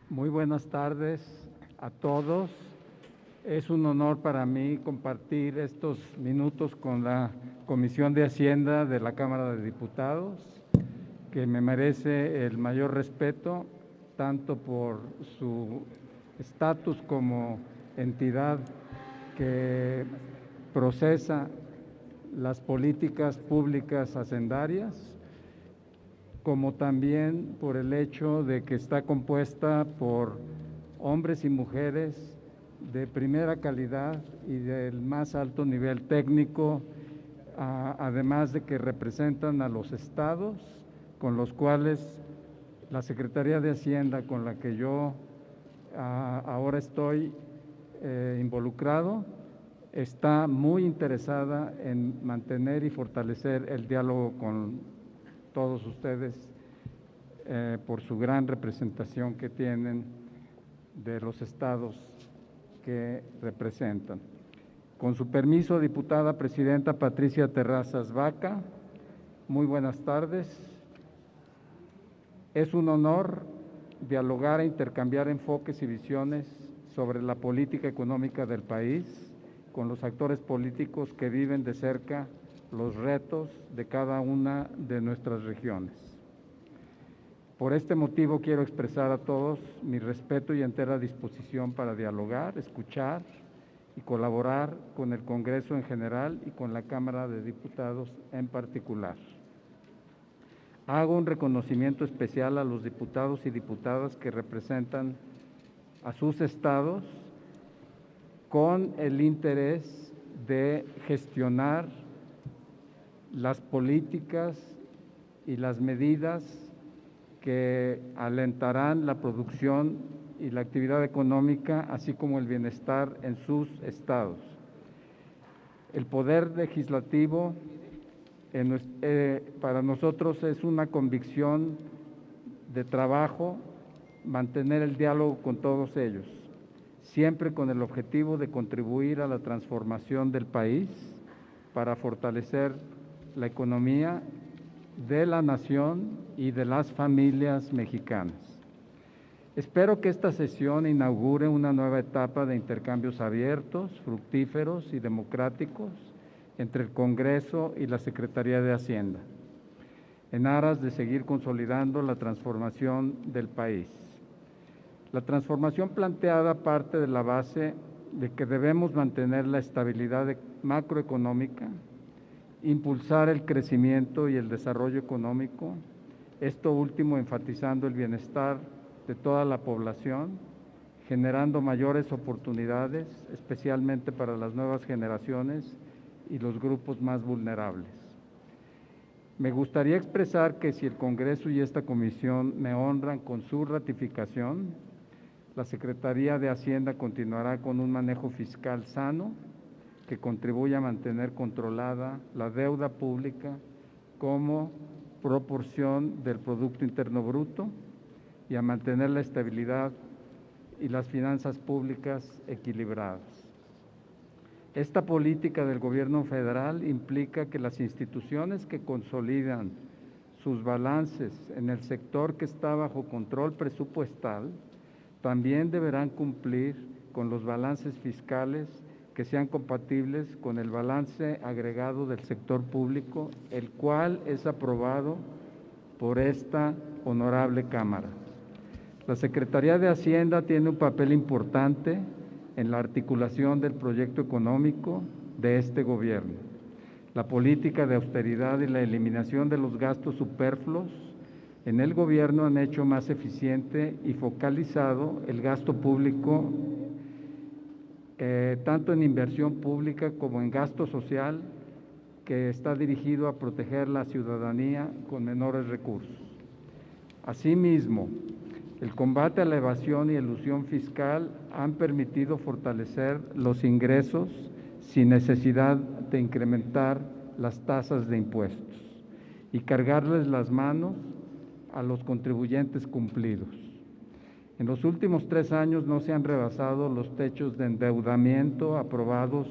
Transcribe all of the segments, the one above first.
Muy buenas tardes a todos. Es un honor para mí compartir estos minutos con la Comisión de Hacienda de la Cámara de Diputados, que me merece el mayor respeto, tanto por su estatus como entidad que procesa las políticas públicas hacendarias, como también por el hecho de que está compuesta por hombres y mujeres de primera calidad y del más alto nivel técnico, además de que representan a los estados con los cuales la Secretaría de Hacienda, con la que yo ahora estoy involucrado, está muy interesada en mantener y fortalecer el diálogo con todos ustedes por su gran representación que tienen de los estados que representan. Con su permiso, diputada presidenta Patricia Terrazas Vaca, muy buenas tardes. Es un honor dialogar e intercambiar enfoques y visiones sobre la política económica del país con los actores políticos que viven de cerca los retos de cada una de nuestras regiones. Por este motivo quiero expresar a todos mi respeto y entera disposición para dialogar, escuchar y colaborar con el Congreso en general y con la Cámara de Diputados en particular. Hago un reconocimiento especial a los diputados y diputadas que representan a sus estados con el interés de gestionar las políticas y las medidas que alentarán la producción y la actividad económica, así como el bienestar en sus estados. El poder legislativo para nosotros es una convicción de trabajo mantener el diálogo con todos ellos, siempre con el objetivo de contribuir a la transformación del país para fortalecer la economía de la nación y de las familias mexicanas. Espero que esta sesión inaugure una nueva etapa de intercambios abiertos, fructíferos y democráticos entre el Congreso y la Secretaría de Hacienda, en aras de seguir consolidando la transformación del país. La transformación planteada parte de la base de que debemos mantener la estabilidad macroeconómica, impulsar el crecimiento y el desarrollo económico, esto último enfatizando el bienestar de toda la población, generando mayores oportunidades, especialmente para las nuevas generaciones y los grupos más vulnerables. Me gustaría expresar que si el Congreso y esta comisión me honran con su ratificación, la Secretaría de Hacienda continuará con un manejo fiscal sano que contribuya a mantener controlada la deuda pública como proporción del Producto Interno Bruto y a mantener la estabilidad y las finanzas públicas equilibradas. Esta política del gobierno federal implica que las instituciones que consolidan sus balances en el sector que está bajo control presupuestal también deberán cumplir con los balances fiscales que sean compatibles con el balance agregado del sector público, el cual es aprobado por esta honorable Cámara. La Secretaría de Hacienda tiene un papel importante en la articulación del proyecto económico de este gobierno. La política de austeridad y la eliminación de los gastos superfluos en el gobierno han hecho más eficiente y focalizado el gasto público, tanto en inversión pública como en gasto social, que está dirigido a proteger la ciudadanía con menores recursos. Asimismo, el combate a la evasión y elusión fiscal han permitido fortalecer los ingresos sin necesidad de incrementar las tasas de impuestos y cargarles las manos a los contribuyentes cumplidos. En los últimos 3 años no se han rebasado los techos de endeudamiento aprobados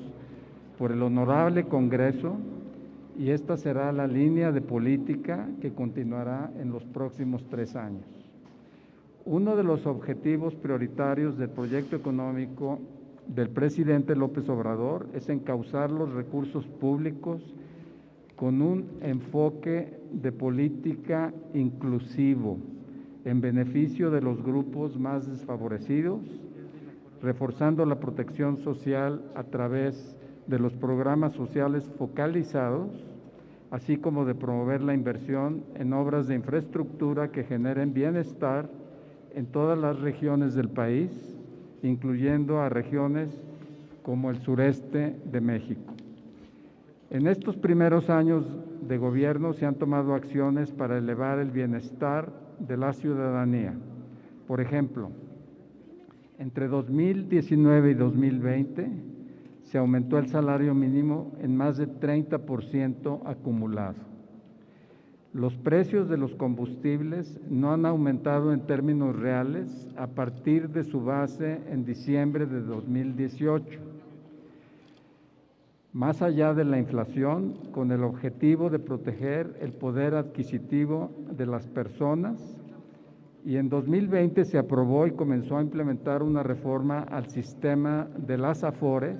por el honorable Congreso y esta será la línea de política que continuará en los próximos 3 años. Uno de los objetivos prioritarios del proyecto económico del presidente López Obrador es encauzar los recursos públicos con un enfoque de política inclusivo en beneficio de los grupos más desfavorecidos, reforzando la protección social a través de los programas sociales focalizados, así como de promover la inversión en obras de infraestructura que generen bienestar en todas las regiones del país, incluyendo a regiones como el sureste de México. En estos primeros años de gobierno se han tomado acciones para elevar el bienestar de la ciudadanía. Por ejemplo, entre 2019 y 2020 se aumentó el salario mínimo en más de 30% acumulado. Los precios de los combustibles no han aumentado en términos reales a partir de su base en diciembre de 2018. Más allá de la inflación, con el objetivo de proteger el poder adquisitivo de las personas, y en 2020 se aprobó y comenzó a implementar una reforma al sistema de las Afores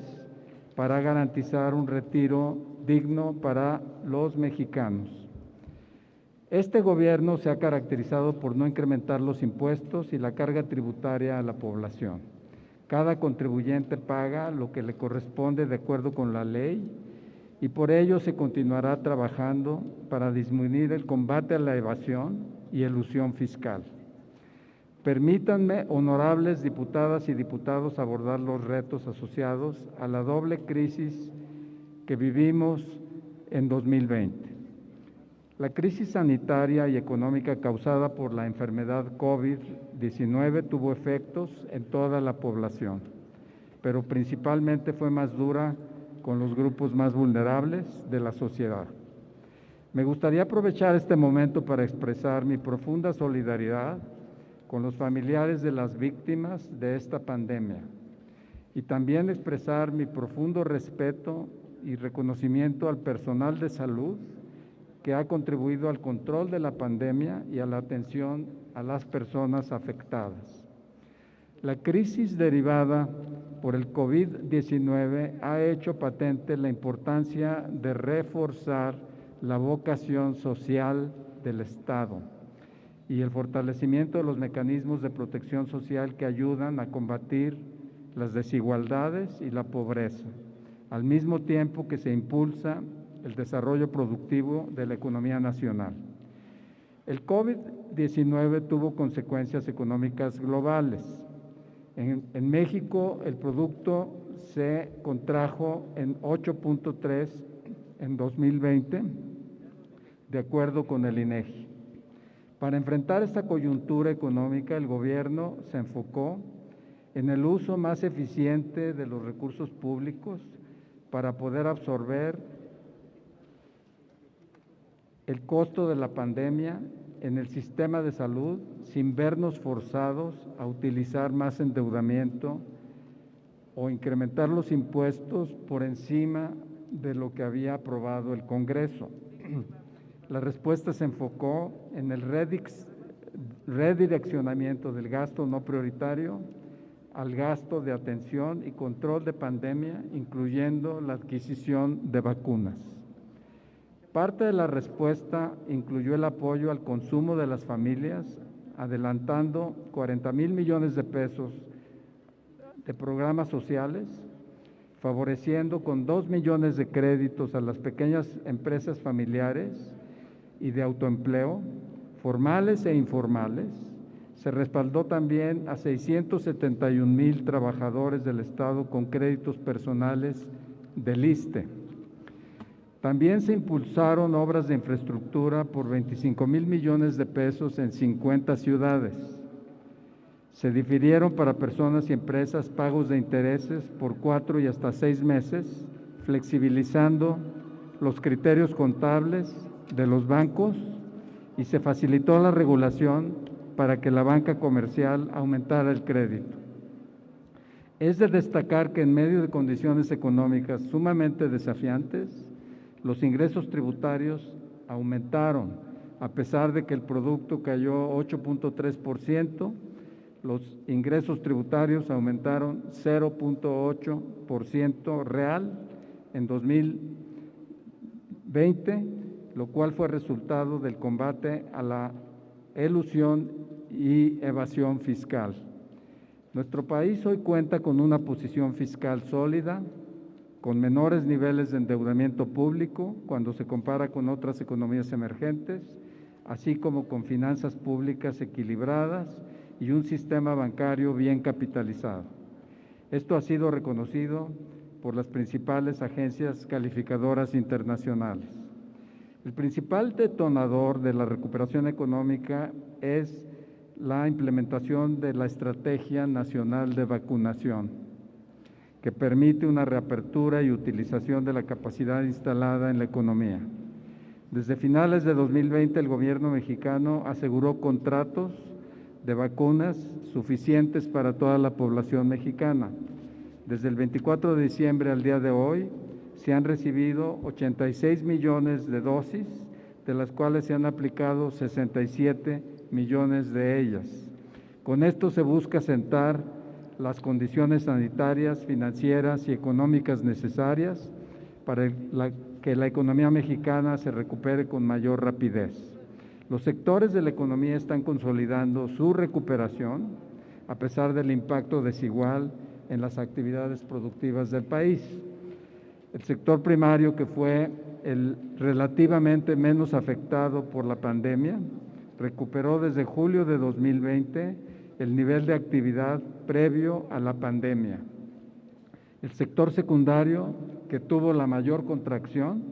para garantizar un retiro digno para los mexicanos. Este gobierno se ha caracterizado por no incrementar los impuestos y la carga tributaria a la población. Cada contribuyente paga lo que le corresponde de acuerdo con la ley y por ello se continuará trabajando para disminuir el combate a la evasión y elusión fiscal. Permítanme, honorables diputadas y diputados, abordar los retos asociados a la doble crisis que vivimos en 2020. La crisis sanitaria y económica causada por la enfermedad COVID-19 tuvo efectos en toda la población, pero principalmente fue más dura con los grupos más vulnerables de la sociedad. Me gustaría aprovechar este momento para expresar mi profunda solidaridad con los familiares de las víctimas de esta pandemia y también expresar mi profundo respeto y reconocimiento al personal de salud que ha contribuido al control de la pandemia y a la atención a las personas afectadas. La crisis derivada por el COVID-19 ha hecho patente la importancia de reforzar la vocación social del Estado y el fortalecimiento de los mecanismos de protección social que ayudan a combatir las desigualdades y la pobreza, al mismo tiempo que se impulsa el desarrollo productivo de la economía nacional. El COVID-19 tuvo consecuencias económicas globales. En México, el producto se contrajo en 8.3 en 2020, de acuerdo con el INEGI. Para enfrentar esta coyuntura económica, el gobierno se enfocó en el uso más eficiente de los recursos públicos para poder absorber el costo de la pandemia en el sistema de salud sin vernos forzados a utilizar más endeudamiento o incrementar los impuestos por encima de lo que había aprobado el Congreso. La respuesta se enfocó en el redireccionamiento del gasto no prioritario al gasto de atención y control de pandemia, incluyendo la adquisición de vacunas. Parte de la respuesta incluyó el apoyo al consumo de las familias, adelantando 40,000 millones de pesos de programas sociales, favoreciendo con 2 millones de créditos a las pequeñas empresas familiares y de autoempleo, formales e informales. Se respaldó también a 671,000 trabajadores del Estado con créditos personales del ISSSTE. También se impulsaron obras de infraestructura por 25,000 millones de pesos en 50 ciudades. Se difirieron para personas y empresas pagos de intereses por 4 y hasta 6 meses, flexibilizando los criterios contables de los bancos y se facilitó la regulación para que la banca comercial aumentara el crédito. Es de destacar que en medio de condiciones económicas sumamente desafiantes, los ingresos tributarios aumentaron, a pesar de que el producto cayó 8.3%, Los ingresos tributarios aumentaron 0.8% real en 2020, lo cual fue resultado del combate a la elusión y evasión fiscal. Nuestro país hoy cuenta con una posición fiscal sólida, con menores niveles de endeudamiento público cuando se compara con otras economías emergentes, así como con finanzas públicas equilibradas y un sistema bancario bien capitalizado. Esto ha sido reconocido por las principales agencias calificadoras internacionales. El principal detonador de la recuperación económica es la implementación de la Estrategia Nacional de Vacunación, que permite una reapertura y utilización de la capacidad instalada en la economía. Desde finales de 2020, el gobierno mexicano aseguró contratos de vacunas suficientes para toda la población mexicana. Desde el 24 de diciembre al día de hoy, se han recibido 86 millones de dosis, de las cuales se han aplicado 67 millones de ellas. Con esto se busca sentar las condiciones sanitarias, financieras y económicas necesarias para que la economía mexicana se recupere con mayor rapidez. Los sectores de la economía están consolidando su recuperación a pesar del impacto desigual en las actividades productivas del país. El sector primario, que fue el relativamente menos afectado por la pandemia, recuperó desde julio de 2020 el nivel de actividad previo a la pandemia. El sector secundario, que tuvo la mayor contracción,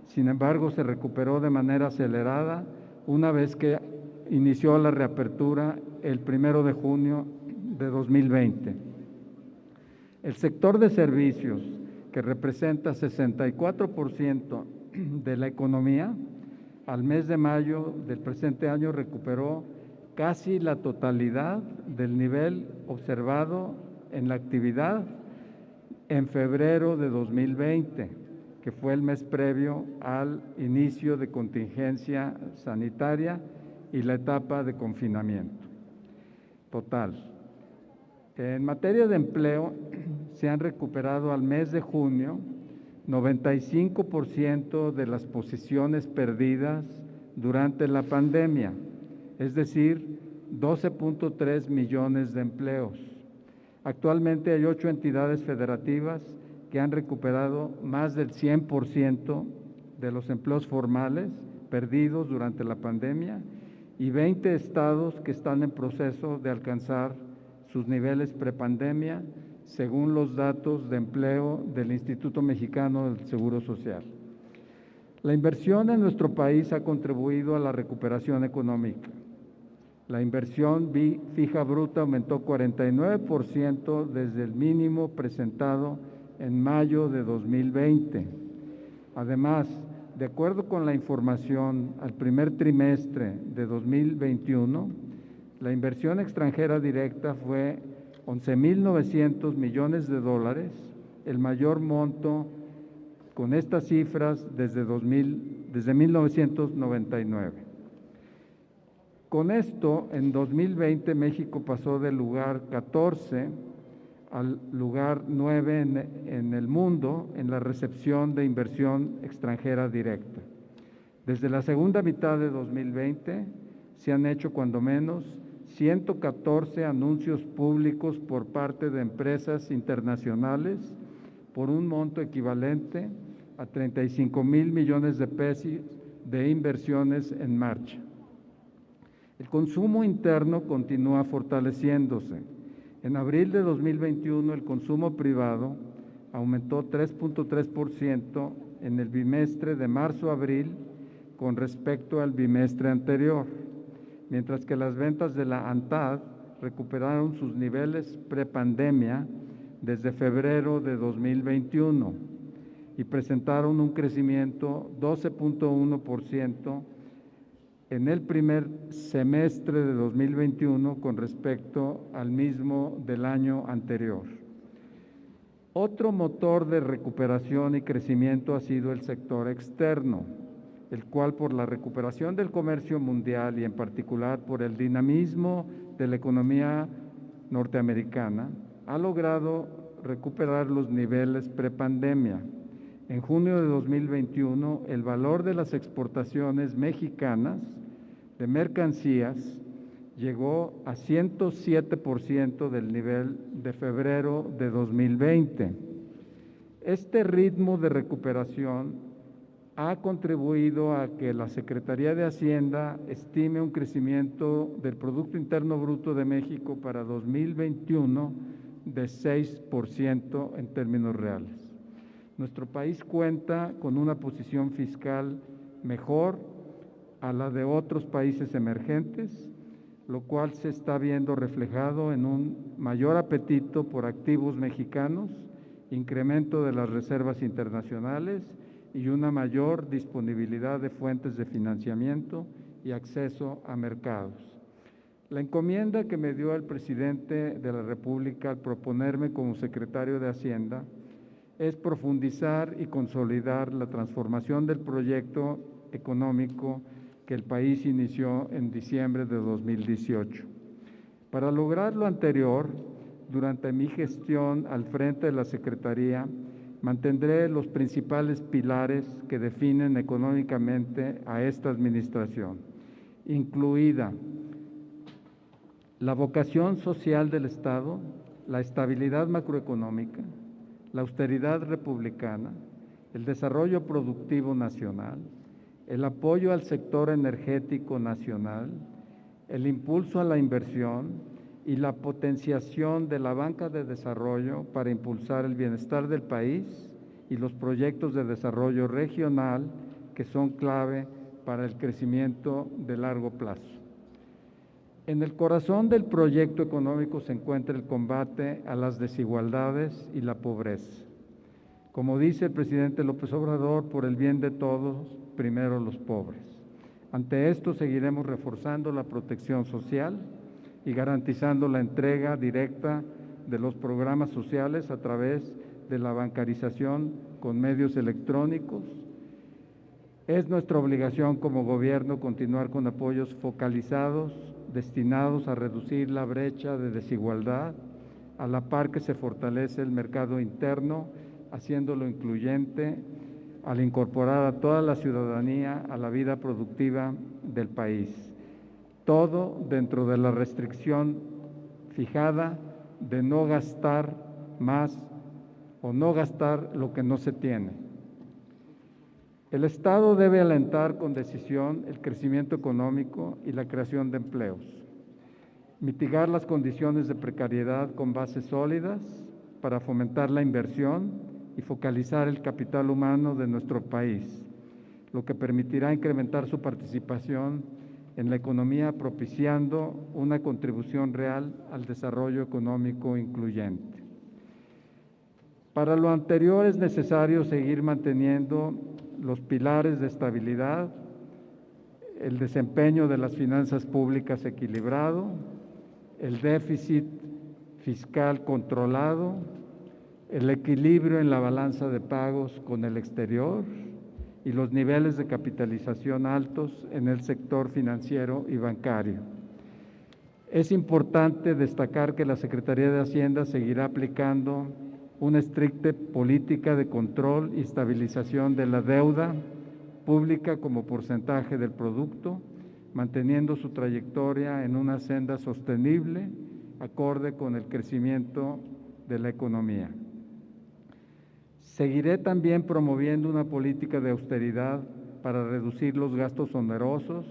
sin embargo, se recuperó de manera acelerada una vez que inició la reapertura el 1 de junio de 2020. El sector de servicios, que representa 64% de la economía, al mes de mayo del presente año recuperó casi la totalidad del nivel observado en la actividad en febrero de 2020, que fue el mes previo al inicio de contingencia sanitaria y la etapa de confinamiento total. En materia de empleo, se han recuperado al mes de junio 95% de las posiciones perdidas durante la pandemia, es decir, 12.3 millones de empleos. Actualmente hay 8 entidades federativas que han recuperado más del 100% de los empleos formales perdidos durante la pandemia y 20 estados que están en proceso de alcanzar sus niveles prepandemia, según los datos de empleo del Instituto Mexicano del Seguro Social. La inversión en nuestro país ha contribuido a la recuperación económica. La inversión fija bruta aumentó 49% desde el mínimo presentado en mayo de 2020. Además, de acuerdo con la información al primer trimestre de 2021, la inversión extranjera directa fue 11.900 millones de dólares, el mayor monto con estas cifras desde 1999. Con esto, en 2020 México pasó del lugar 14 al lugar 9 en el mundo en la recepción de inversión extranjera directa. Desde la segunda mitad de 2020 se han hecho cuando menos 114 anuncios públicos por parte de empresas internacionales por un monto equivalente a 35,000 millones de pesos de inversiones en marcha. El consumo interno continúa fortaleciéndose. En abril de 2021 el consumo privado aumentó 3.3% en el bimestre de marzo-abril con respecto al bimestre anterior, mientras que las ventas de la ANTAD recuperaron sus niveles prepandemia desde febrero de 2021 y presentaron un crecimiento 12.1% en el primer semestre de 2021 con respecto al mismo del año anterior. Otro motor de recuperación y crecimiento ha sido el sector externo, el cual por la recuperación del comercio mundial y en particular por el dinamismo de la economía norteamericana, ha logrado recuperar los niveles prepandemia. En junio de 2021, el valor de las exportaciones mexicanas de mercancías llegó a 107% del nivel de febrero de 2020. Este ritmo de recuperación ha contribuido a que la Secretaría de Hacienda estime un crecimiento del Producto Interno Bruto de México para 2021 de 6% en términos reales. Nuestro país cuenta con una posición fiscal mejor a la de otros países emergentes, lo cual se está viendo reflejado en un mayor apetito por activos mexicanos, incremento de las reservas internacionales y una mayor disponibilidad de fuentes de financiamiento y acceso a mercados. La encomienda que me dio el presidente de la República al proponerme como secretario de Hacienda es profundizar y consolidar la transformación del proyecto económico que el país inició en diciembre de 2018. Para lograr lo anterior, durante mi gestión al frente de la Secretaría, mantendré los principales pilares que definen económicamente a esta administración, incluida la vocación social del Estado, la estabilidad macroeconómica, la austeridad republicana, el desarrollo productivo nacional, el apoyo al sector energético nacional, el impulso a la inversión y la potenciación de la banca de desarrollo para impulsar el bienestar del país y los proyectos de desarrollo regional que son clave para el crecimiento de largo plazo. En el corazón del proyecto económico se encuentra el combate a las desigualdades y la pobreza. Como dice el presidente López Obrador, por el bien de todos, primero los pobres. Ante esto seguiremos reforzando la protección social y garantizando la entrega directa de los programas sociales a través de la bancarización con medios electrónicos. Es nuestra obligación como gobierno continuar con apoyos focalizados destinados a reducir la brecha de desigualdad, a la par que se fortalece el mercado interno, haciéndolo incluyente al incorporar a toda la ciudadanía a la vida productiva del país. Todo dentro de la restricción fijada de no gastar más o no gastar lo que no se tiene. El Estado debe alentar con decisión el crecimiento económico y la creación de empleos, mitigar las condiciones de precariedad con bases sólidas para fomentar la inversión y focalizar el capital humano de nuestro país, lo que permitirá incrementar su participación en la economía propiciando una contribución real al desarrollo económico incluyente. Para lo anterior es necesario seguir manteniendo los pilares de estabilidad, el desempeño de las finanzas públicas equilibrado, el déficit fiscal controlado, el equilibrio en la balanza de pagos con el exterior y los niveles de capitalización altos en el sector financiero y bancario. Es importante destacar que la Secretaría de Hacienda seguirá aplicando una estricta política de control y estabilización de la deuda pública como porcentaje del producto, manteniendo su trayectoria en una senda sostenible, acorde con el crecimiento de la economía. Seguiré también promoviendo una política de austeridad para reducir los gastos onerosos,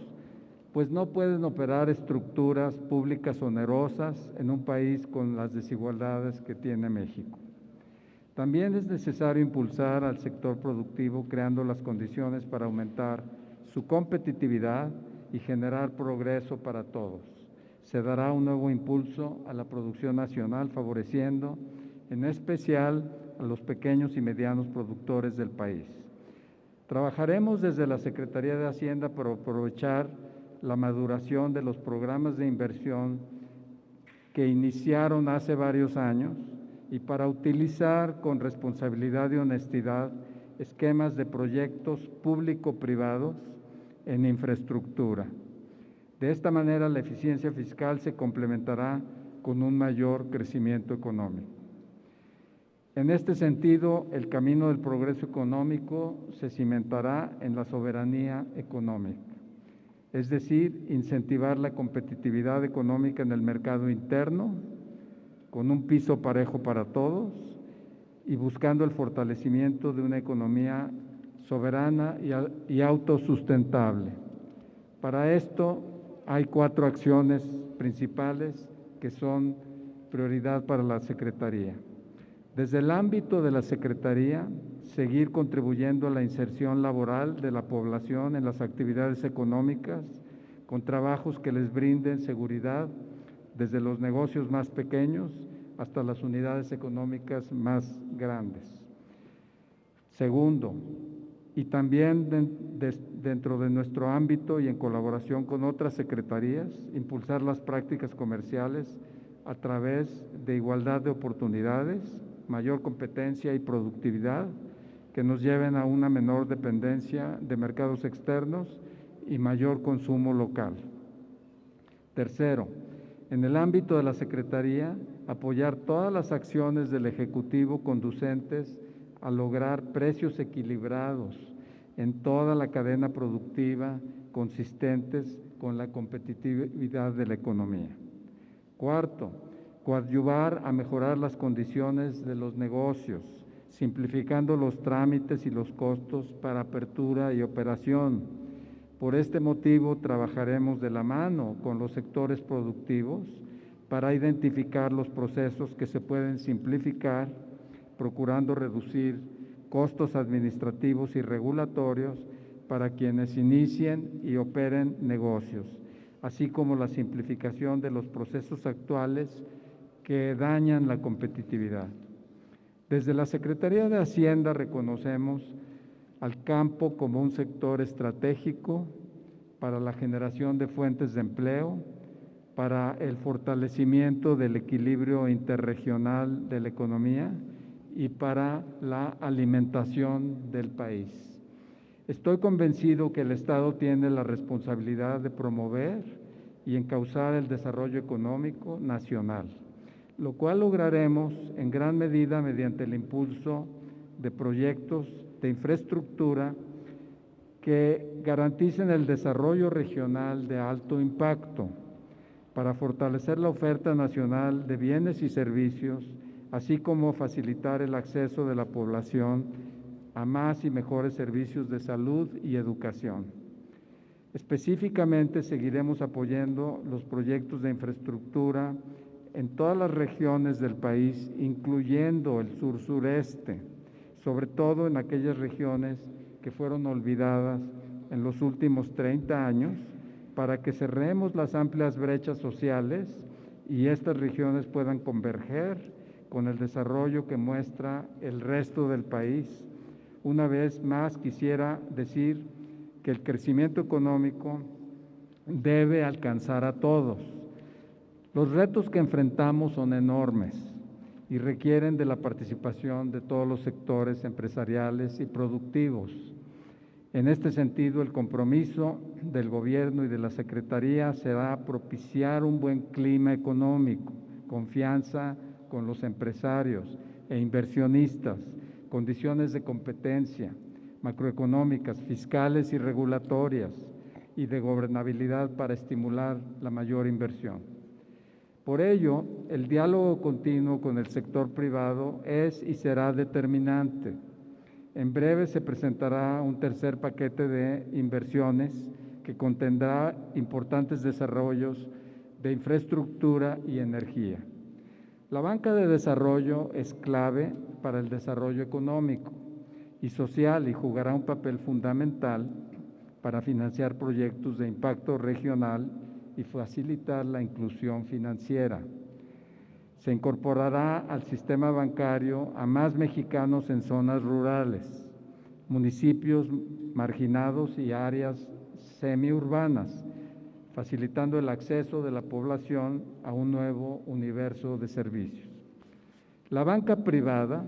pues no pueden operar estructuras públicas onerosas en un país con las desigualdades que tiene México. También es necesario impulsar al sector productivo creando las condiciones para aumentar su competitividad y generar progreso para todos. Se dará un nuevo impulso a la producción nacional, favoreciendo en especial a los pequeños y medianos productores del país. Trabajaremos desde la Secretaría de Hacienda para aprovechar la maduración de los programas de inversión que iniciaron hace varios años y para utilizar con responsabilidad y honestidad esquemas de proyectos público-privados en infraestructura. De esta manera, la eficiencia fiscal se complementará con un mayor crecimiento económico. En este sentido, el camino del progreso económico se cimentará en la soberanía económica, es decir, incentivar la competitividad económica en el mercado interno, con un piso parejo para todos y buscando el fortalecimiento de una economía soberana y autosustentable. Para esto hay 4 acciones principales que son prioridad para la Secretaría. Desde el ámbito de la Secretaría, seguir contribuyendo a la inserción laboral de la población en las actividades económicas, con trabajos que les brinden seguridad, desde los negocios más pequeños hasta las unidades económicas más grandes. Segundo, y también dentro de nuestro ámbito y en colaboración con otras secretarías, impulsar las prácticas comerciales a través de igualdad de oportunidades, mayor competencia y productividad que nos lleven a una menor dependencia de mercados externos y mayor consumo local. Tercero, en el ámbito de la Secretaría, apoyar todas las acciones del Ejecutivo conducentes a lograr precios equilibrados en toda la cadena productiva, consistentes con la competitividad de la economía. Cuarto, coadyuvar a mejorar las condiciones de los negocios, simplificando los trámites y los costos para apertura y operación. Por este motivo, trabajaremos de la mano con los sectores productivos para identificar los procesos que se pueden simplificar, procurando reducir costos administrativos y regulatorios para quienes inicien y operen negocios, así como la simplificación de los procesos actuales que dañan la competitividad. Desde la Secretaría de Hacienda reconocemos al campo como un sector estratégico para la generación de fuentes de empleo, para el fortalecimiento del equilibrio interregional de la economía y para la alimentación del país. Estoy convencido que el Estado tiene la responsabilidad de promover y encauzar el desarrollo económico nacional, lo cual lograremos en gran medida mediante el impulso de proyectos de infraestructura que garanticen el desarrollo regional de alto impacto para fortalecer la oferta nacional de bienes y servicios, así como facilitar el acceso de la población a más y mejores servicios de salud y educación. Específicamente, seguiremos apoyando los proyectos de infraestructura en todas las regiones del país, incluyendo el sur-sureste, sobre todo en aquellas regiones que fueron olvidadas en los últimos 30 años, para que cerremos las amplias brechas sociales y estas regiones puedan converger con el desarrollo que muestra el resto del país. Una vez más, quisiera decir que el crecimiento económico debe alcanzar a todos. Los retos que enfrentamos son enormes y requieren de la participación de todos los sectores empresariales y productivos. En este sentido, el compromiso del Gobierno y de la Secretaría será propiciar un buen clima económico, confianza con los empresarios e inversionistas, condiciones de competencia macroeconómicas, fiscales y regulatorias, y de gobernabilidad para estimular la mayor inversión. Por ello, el diálogo continuo con el sector privado es y será determinante. En breve se presentará un tercer paquete de inversiones que contendrá importantes desarrollos de infraestructura y energía. La banca de desarrollo es clave para el desarrollo económico y social y jugará un papel fundamental para financiar proyectos de impacto regional y facilitar la inclusión financiera. Se incorporará al sistema bancario a más mexicanos en zonas rurales, municipios marginados y áreas semiurbanas, facilitando el acceso de la población a un nuevo universo de servicios. La banca privada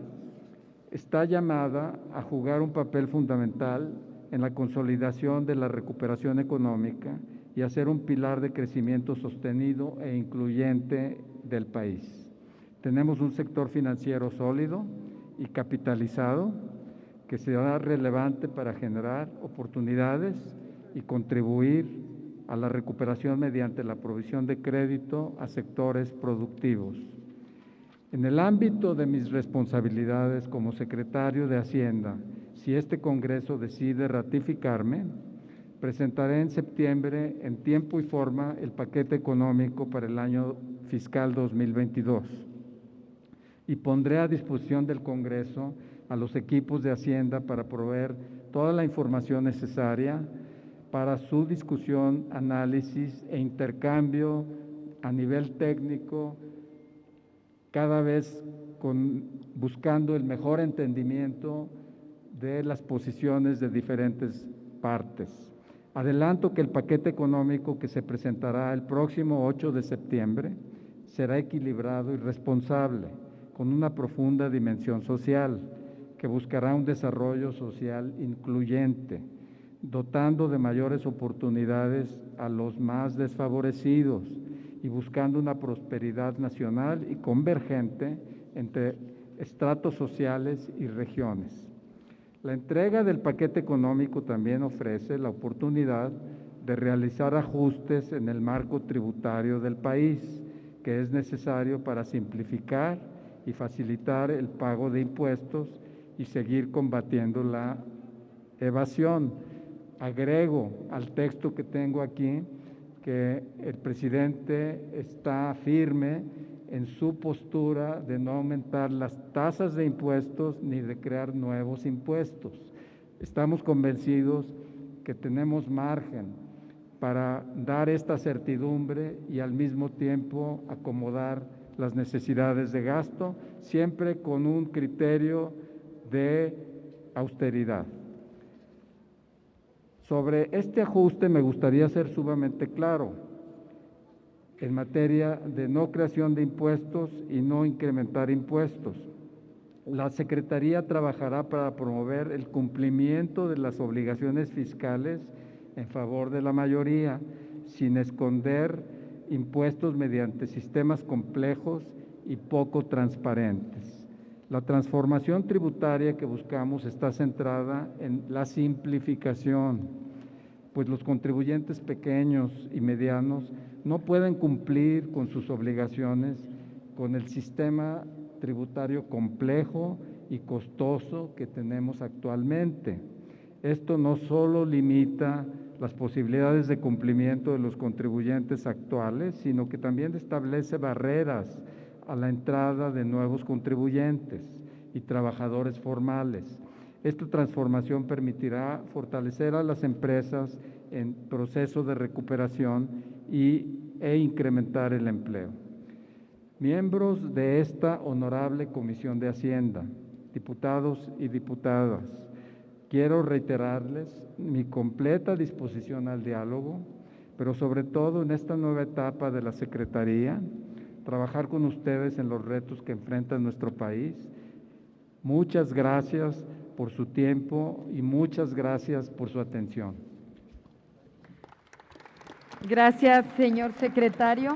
está llamada a jugar un papel fundamental en la consolidación de la recuperación económica y a ser un pilar de crecimiento sostenido e incluyente del país. Tenemos un sector financiero sólido y capitalizado que será relevante para generar oportunidades y contribuir a la recuperación mediante la provisión de crédito a sectores productivos. En el ámbito de mis responsabilidades como secretario de Hacienda, si este Congreso decide ratificarme, presentaré en septiembre en tiempo y forma el paquete económico para el año fiscal 2022 y pondré a disposición del Congreso a los equipos de Hacienda para proveer toda la información necesaria para su discusión, análisis e intercambio a nivel técnico, cada vez buscando el mejor entendimiento de las posiciones de diferentes partes. Adelanto que el paquete económico que se presentará el próximo 8 de septiembre será equilibrado y responsable, con una profunda dimensión social, que buscará un desarrollo social incluyente, dotando de mayores oportunidades a los más desfavorecidos y buscando una prosperidad nacional y convergente entre estratos sociales y regiones. La entrega del paquete económico también ofrece la oportunidad de realizar ajustes en el marco tributario del país, que es necesario para simplificar y facilitar el pago de impuestos y seguir combatiendo la evasión. Agrego al texto que tengo aquí que el presidente está firme en su postura de no aumentar las tasas de impuestos ni de crear nuevos impuestos. Estamos convencidos que tenemos margen para dar esta certidumbre y al mismo tiempo acomodar las necesidades de gasto, siempre con un criterio de austeridad. Sobre este ajuste me gustaría ser sumamente claro en materia de no creación de impuestos y no incrementar impuestos. La Secretaría trabajará para promover el cumplimiento de las obligaciones fiscales en favor de la mayoría, sin esconder impuestos mediante sistemas complejos y poco transparentes. La transformación tributaria que buscamos está centrada en la simplificación, pues los contribuyentes pequeños y medianos no pueden cumplir con sus obligaciones con el sistema tributario complejo y costoso que tenemos actualmente. Esto no solo limita las posibilidades de cumplimiento de los contribuyentes actuales, sino que también establece barreras a la entrada de nuevos contribuyentes y trabajadores formales. Esta transformación permitirá fortalecer a las empresas en proceso de recuperación e incrementar el empleo. Miembros de esta honorable Comisión de Hacienda, diputados y diputadas, quiero reiterarles mi completa disposición al diálogo, pero sobre todo en esta nueva etapa de la Secretaría, trabajar con ustedes en los retos que enfrenta nuestro país. Muchas gracias por su tiempo y muchas gracias por su atención. Gracias, señor secretario.